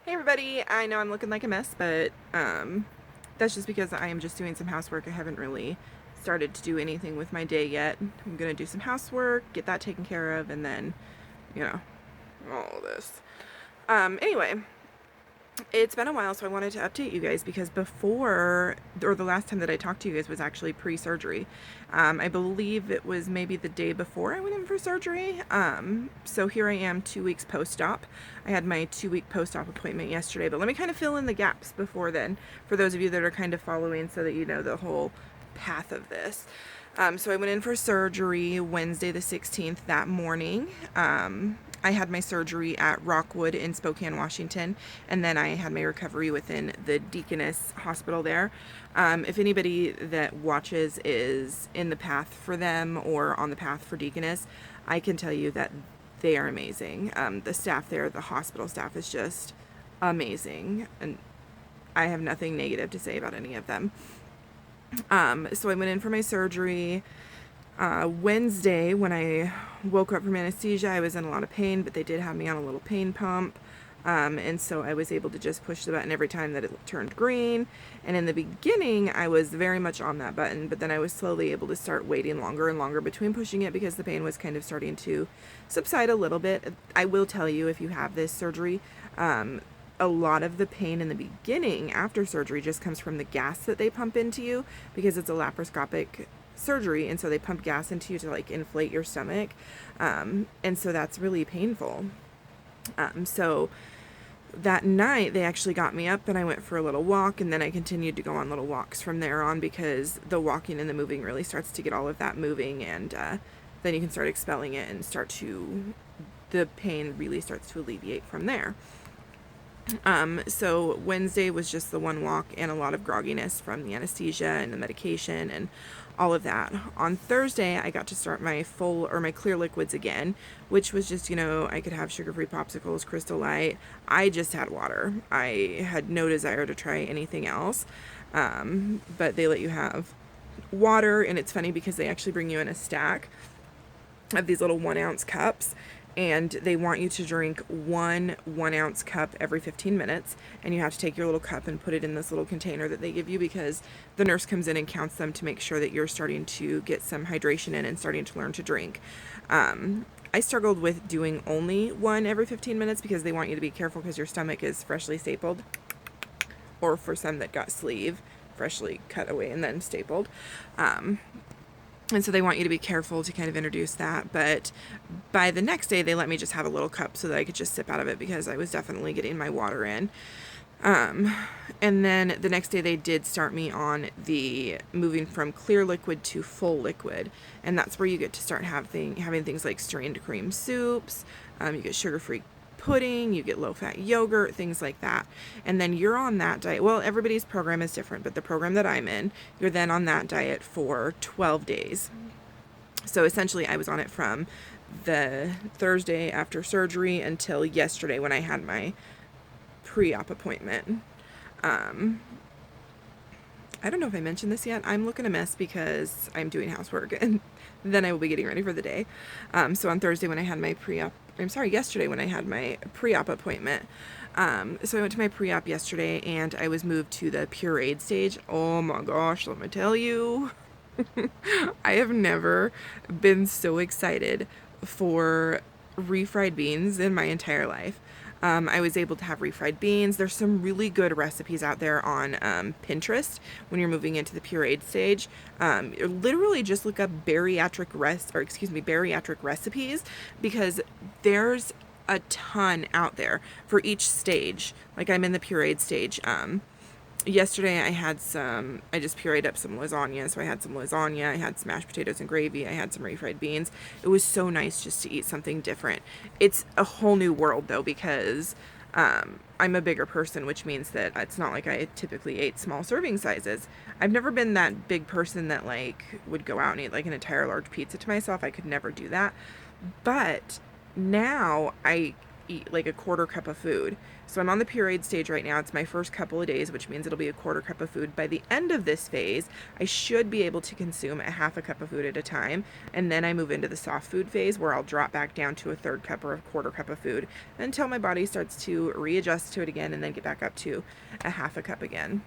Hey everybody, I know I'm looking like a mess, but that's just because I am just doing some housework. I haven't really started to do anything with my day yet. I'm gonna do some housework, get that taken care of, and then, you know, all this. Anyway, it's been a while, so I wanted to update you guys because before, or the last time that I talked to you guys was actually pre-surgery. I believe it was maybe the day before I went in for surgery. So here I am 2 weeks post-op. I had my 2-week post-op appointment yesterday, but let me kind of fill in the gaps before then for those of you that are kind of following so that you know the whole path of this. So I went in for surgery Wednesday the 16th that morning. I had my surgery at Rockwood in Spokane, Washington, and then I had my recovery within the Deaconess Hospital there. If anybody that watches is in the path for them or on the path for Deaconess, I can tell you that they are amazing. The staff there, the hospital staff, is just amazing, and I have nothing negative to say about any of them. So I went in for my surgery. Wednesday, when I woke up from anesthesia, I was in a lot of pain, but they did have me on a little pain pump. And so I was able to just push the button every time that it turned green. And in the beginning, I was very much on that button, but then I was slowly able to start waiting longer and longer between pushing it because the pain was kind of starting to subside a little bit. I will tell you, if you have this surgery, a lot of the pain in the beginning after surgery just comes from the gas that they pump into you because it's a laparoscopic surgery, and so they pump gas into you to like inflate your stomach, and so that's really painful. So that night they actually got me up and I went for a little walk, and then I continued to go on little walks from there on because the walking and the moving really starts to get all of that moving, and then you can start expelling it and the pain really starts to alleviate from there. So Wednesday was just the one walk and a lot of grogginess from the anesthesia and the medication and all of that. On Thursday, I got to start my my clear liquids again, which was just, I could have sugar-free popsicles, Crystal Light. I just had water. I had no desire to try anything else. But they let you have water, and it's funny because they actually bring you in a stack of these little 1 ounce cups, and they want you to drink one 1 ounce cup every 15 minutes, and you have to take your little cup and put it in this little container that they give you because the nurse comes in and counts them to make sure that you're starting to get some hydration in and starting to learn to drink. I struggled with doing only one every 15 minutes because they want you to be careful because your stomach is freshly stapled, or for some that got sleeve, freshly cut away and then stapled. And so they want you to be careful to kind of introduce that. But by the next day, they let me just have a little cup so that I could just sip out of it because I was definitely getting my water in. And then the next day they did start me on the moving from clear liquid to full liquid. And that's where you get to start having things like strained cream soups. You get sugar-free pudding, you get low-fat yogurt, things like that. And then you're on that diet. Well, everybody's program is different, but the program that I'm in, you're then on that diet for 12 days. So essentially I was on it from the Thursday after surgery until yesterday when I had my pre-op appointment. I don't know if I mentioned this yet. I'm looking a mess because I'm doing housework and then I will be getting ready for the day. So on Thursday when I had my yesterday when I had my pre-op appointment. So I went to my pre-op yesterday and I was moved to the pureed stage. Oh my gosh, let me tell you. I have never been so excited for refried beans in my entire life. I was able to have refried beans. There's some really good recipes out there on Pinterest when you're moving into the pureed stage. Literally just look up bariatric recipes because there's a ton out there for each stage. Like I'm in the pureed stage. Yesterday I just pureed up some lasagna. So I had some lasagna, I had some mashed potatoes and gravy, I had some refried beans. It was so nice just to eat something different. It's a whole new world though because I'm a bigger person, which means that it's not like I typically ate small serving sizes. I've never been that big person that like would go out and eat like an entire large pizza to myself. I could never do that. But now I eat like a quarter cup of food. So I'm on the pureed stage right now. It's my first couple of days, which means it'll be a quarter cup of food. By the end of this phase, I should be able to consume a half a cup of food at a time. And then I move into the soft food phase where I'll drop back down to a third cup or a quarter cup of food until my body starts to readjust to it again and then get back up to a half a cup again.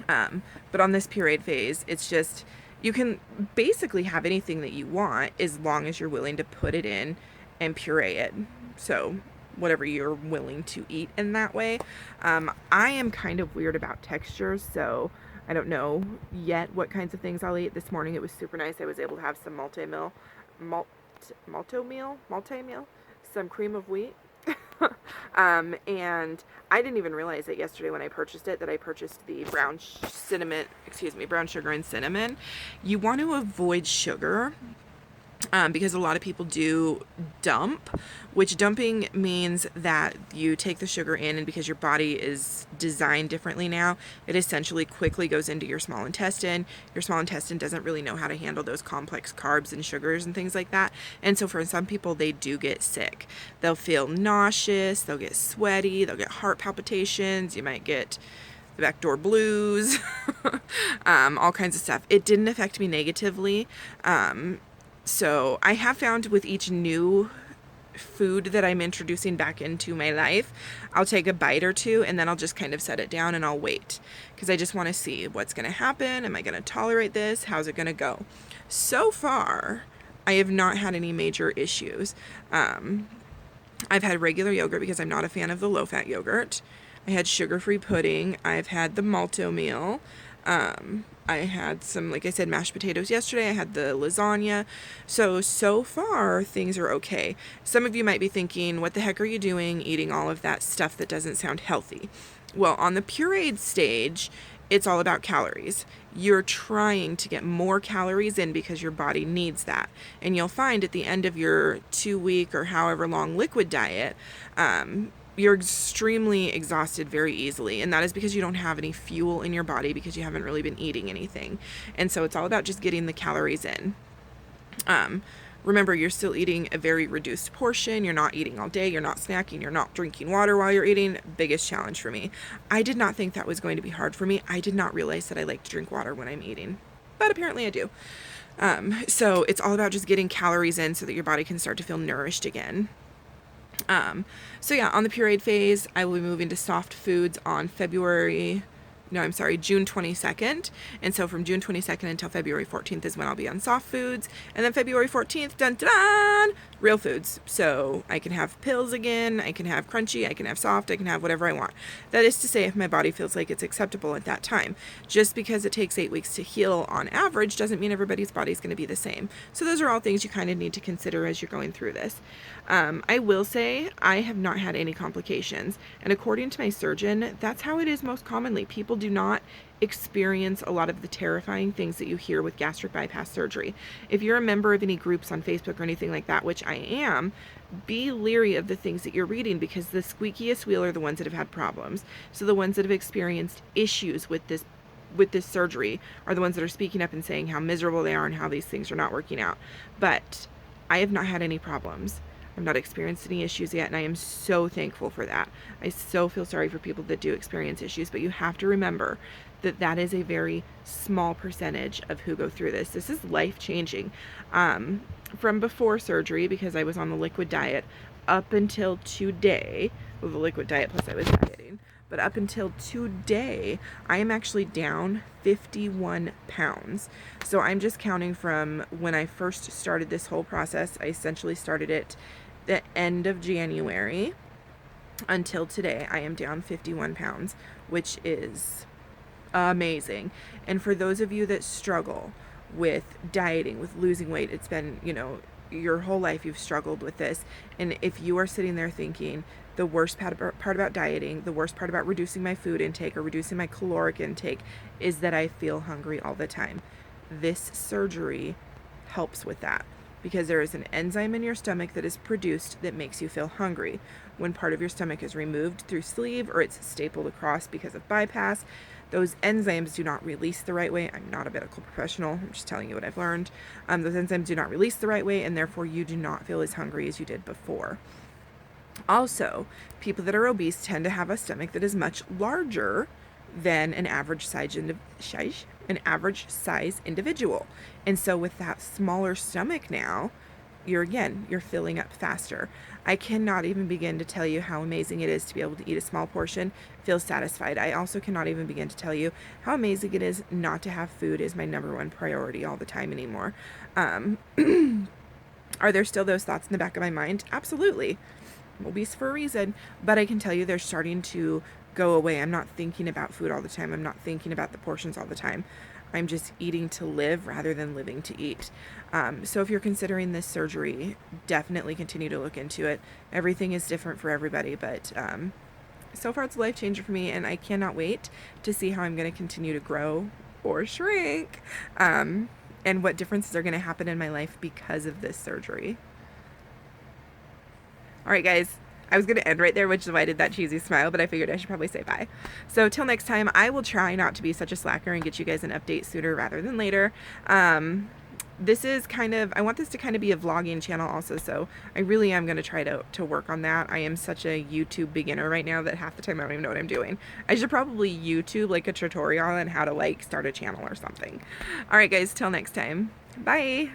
But on this pureed phase, it's just, you can basically have anything that you want as long as you're willing to put it in and puree it. So whatever you're willing to eat in that way. I am kind of weird about textures, so I don't know yet what kinds of things I'll eat. This morning it was super nice. I was able to have some multi-meal, some cream of wheat. And I didn't even realize it yesterday when I purchased it, that I purchased the brown sugar and cinnamon. You want to avoid sugar. Because a lot of people do dump, which dumping means that you take the sugar in, and because your body is designed differently now, it essentially quickly goes into your small intestine. Your small intestine doesn't really know how to handle those complex carbs and sugars and things like that. And so for some people, they do get sick. They'll feel nauseous, they'll get sweaty, they'll get heart palpitations, you might get the backdoor blues, all kinds of stuff. It didn't affect me negatively. So I have found with each new food that I'm introducing back into my life, I'll take a bite or two and then I'll just kind of set it down and I'll wait, because I just want to see what's going to happen. Am I going to tolerate this? How's it going to go? So far, I have not had any major issues. I've had regular yogurt because I'm not a fan of the low-fat yogurt. I had sugar-free pudding. I've had the malto meal. I had some, like I said, mashed potatoes yesterday. I had the lasagna. So far, things are okay. Some of you might be thinking, what the heck are you doing eating all of that stuff that doesn't sound healthy? Well, on the pureed stage, it's all about calories. You're trying to get more calories in because your body needs that. And you'll find at the end of your 2-week or however long liquid diet, you're extremely exhausted very easily, and that is because you don't have any fuel in your body because you haven't really been eating anything. And so it's all about just getting the calories in. Remember, you're still eating a very reduced portion. You're not eating all day. You're not snacking. You're not drinking water while you're eating. Biggest challenge for me. I did not think that was going to be hard for me. I did not realize that I like to drink water when I'm eating, but apparently I do. So it's all about just getting calories in so that your body can start to feel nourished again. So yeah, on the pureed phase, I will be moving to soft foods on June 22nd. And so from June 22nd until February 14th is when I'll be on soft foods. And then February 14th, dun dun dun, real foods. So I can have pills again, I can have crunchy, I can have soft, I can have whatever I want. That is to say, if my body feels like it's acceptable at that time. Just because it takes 8 weeks to heal on average doesn't mean everybody's body's going to be the same. So those are all things you kind of need to consider as you're going through this. I will say I have not had any complications. And according to my surgeon, that's how it is most commonly. People do not experience a lot of the terrifying things that you hear with gastric bypass surgery. If you're a member of any groups on Facebook or anything like that, which I am, be leery of the things that you're reading, because the squeakiest wheel are the ones that have had problems. So the ones that have experienced issues with this surgery are the ones that are speaking up and saying how miserable they are and how these things are not working out. But I have not had any problems. I've not experienced any issues yet, and I am so thankful for that. I so feel sorry for people that do experience issues, but you have to remember that that is a very small percentage of who go through this. This is life-changing. From before surgery, because I was on the liquid diet, up until today, well, the liquid diet plus I was dieting, but up until today, I am actually down 51 pounds. So I'm just counting from when I first started this whole process. I essentially started it the end of January until today. I am down 51 pounds, which is amazing. And for those of you that struggle with dieting, with losing weight, it's been, your whole life you've struggled with this. And if you are sitting there thinking, the worst part about dieting, the worst part about reducing my food intake or reducing my caloric intake is that I feel hungry all the time. This surgery helps with that, because there is an enzyme in your stomach that is produced that makes you feel hungry. When part of your stomach is removed through sleeve or it's stapled across because of bypass, those enzymes do not release the right way. I'm not a medical professional. I'm just telling you what I've learned. Those enzymes do not release the right way, and therefore you do not feel as hungry as you did before. Also, people that are obese tend to have a stomach that is much larger than an average size individual. And so with that smaller stomach now, you're filling up faster. I cannot even begin to tell you how amazing it is to be able to eat a small portion, feel satisfied. I also cannot even begin to tell you how amazing it is not to have food as my number one priority all the time anymore. Are there still those thoughts in the back of my mind? Absolutely. I'm obese for a reason, but I can tell you they're starting to go away. I'm not thinking about food all the time. I'm not thinking about the portions all the time. I'm just eating to live rather than living to eat. So if you're considering this surgery, definitely continue to look into it. Everything is different for everybody, but so far it's a life changer for me, and I cannot wait to see how I'm going to continue to grow or shrink, and what differences are going to happen in my life because of this surgery. All right, guys. I was going to end right there, which is why I did that cheesy smile, but I figured I should probably say bye. So till next time, I will try not to be such a slacker and get you guys an update sooner rather than later. This is I want this to kind of be a vlogging channel also, so I really am going to try to work on that. I am such a YouTube beginner right now that half the time I don't even know what I'm doing. I should probably YouTube like a tutorial on how to like start a channel or something. All right, guys, till next time. Bye.